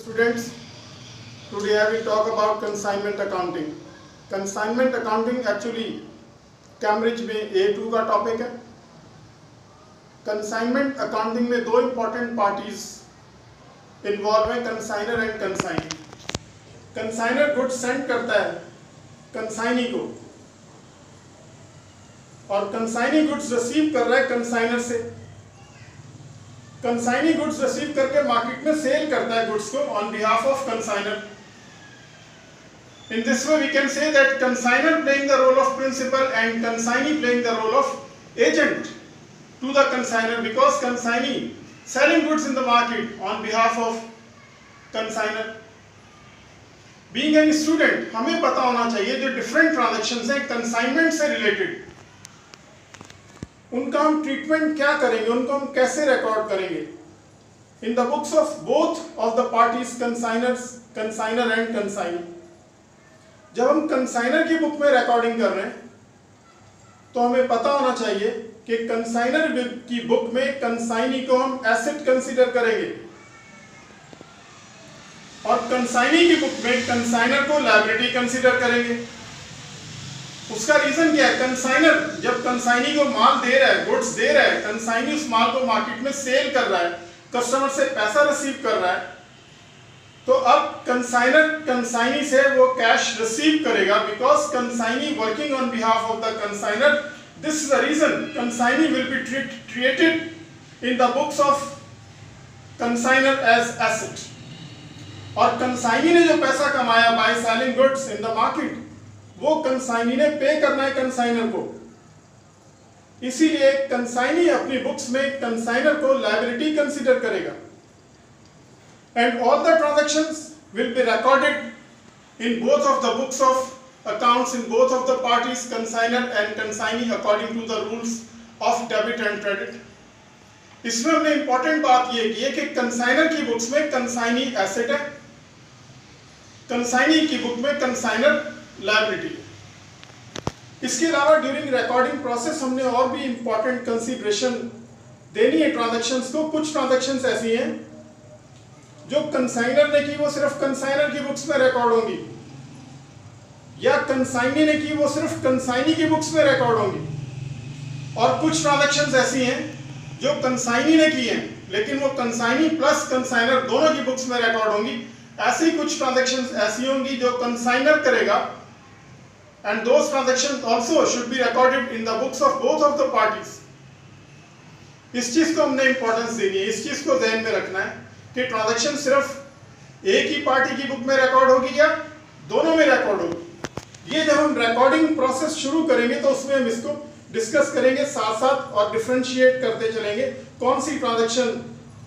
Students, today I will talk about consignment accounting. Consignment accounting actually Cambridge में A2 का topic है. Consignment accounting में दो important parties involve हैं, consignor and consignee. Consignor goods send करता है consignee को और कंसाइनी गुड्स रिसीव कर रहा है कंसाइनर से. कंसाइनी गुड्स रिसीव करके मार्केट में सेल करता है गुड्स को on behalf of consignor. In this way we can say that consignor playing the role of principal and consignee playing the role of agent to the consignor, because consignee selling goods in the market on behalf of consignor. Being a student हमें पता होना चाहिए जो different transactions हैं consignment से related, उनका हम treatment क्या करेंगे, उनको हम कैसे रिकॉर्ड करेंगे in the books of both of the parties, consignor and consignee. जब हम कंसाइनर की बुक में रिकॉर्डिंग कर रहे हैं तो हमें पता होना चाहिए कि कंसाइनर की बुक में कंसाइनी को हम एसेट कंसीडर करेंगे और कंसाइनी की बुक में कंसाइनर को लायबिलिटी कंसीडर करेंगे. उसका रीजन क्या है? कंसाइनर जब कंसाइनी को माल दे रहा है, गुड्स दे रहा है, कंसाइनी उस माल को मार्केट में सेल कर रहा है, कस्टमर से पैसा रिसीव कर रहा है, तो अब कंसाइनर कंसाइनी से वो कैश रिसीव करेगा because consignee working on behalf of the consignor. This is the reason consignee will be treated in the books of consignor as asset. और कंसाइनी ने जो पैसा कमाया by selling goods in the market, वो consignee ने pay करना है consignor को. इसीलिए कंसाइनी अपनी बुक्स में कंसाइनर को लायबिलिटी कंसीडर करेगा. And all the transactions will be recorded in both of the books of accounts in both of the parties, consignor and consignee, according to the rules of debit and credit. इसमें हमने important बात ये की है कि consignor की books में consignee asset है, कंसाइनी की बुक में कंसाइनर लायबिलिटी. इसके अलावा ड्यूरिंग रिकॉर्डिंग प्रोसेस हमने और भी इंपॉर्टेंट कंसीडरेशन देनी है ट्रांजैक्शंस को. कुछ ट्रांजैक्शंस ऐसी हैं जो कंसाइनर ने की वो सिर्फ कंसाइनर की बुक्स में रिकॉर्ड होंगी, या कंसाइनी ने की वो सिर्फ कंसाइनी की बुक्स में रिकॉर्ड होंगी. और कुछ ट्रांजैक्शंस ऐसी हैं जो कंसाइनी ने की हैं लेकिन वो कंसाइनी प्लस कंसाइनर दोनों की बुक्स में रिकॉर्ड होंगी. ऐसी कुछ ट्रांजैक्शंस ऐसी होंगी जो कंसाइनर करेगा and those transactions also should be recorded in the books of both of the parties. इस चीज को हमने इंपॉर्टेंस देनी है, इस चीज को ध्यान में रखना है कि ट्रांजैक्शन सिर्फ एक ही पार्टी की बुक में रिकॉर्ड होगी या दोनों में रिकॉर्ड होगी. ये जब हम रिकॉर्डिंग प्रोसेस शुरू करेंगे तो उसमें हम इसको डिस्कस करेंगे साथ साथ और डिफरेंशिएट करते चलेंगे कौन सी ट्रांजैक्शन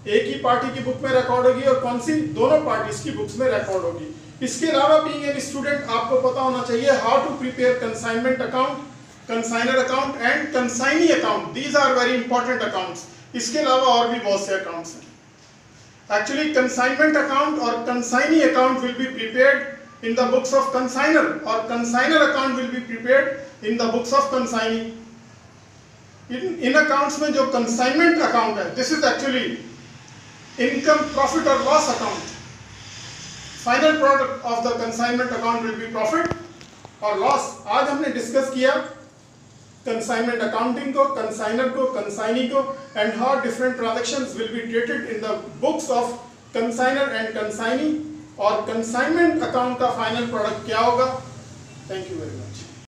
एक ही पार्टी की बुक में रिकॉर्ड होगी और कौन सी दोनों पार्टीज की बुक्स में रिकॉर्ड होगी. इसके अलावा बीइंग एन स्टूडेंट आपको पता होना चाहिए how to prepare consignment account, consignor account and consignee account. These are very important accounts. इसके अलावा और भी बहुत से अकाउंट्स हैं. Actually, consignment account or consignee account will be prepared in the books of consignor, or consignor account will be prepared in the books of consignee. In accounts में जो consignment account है, this is actually income, profit or loss account. Final product of the consignment account will be profit or loss. आज हमने discuss किया consignment accounting को, consignor को, consignee को, and how different transactions will be treated in the books of consignor and consignee, और consignment account का final product क्या होगा. Thank you very much.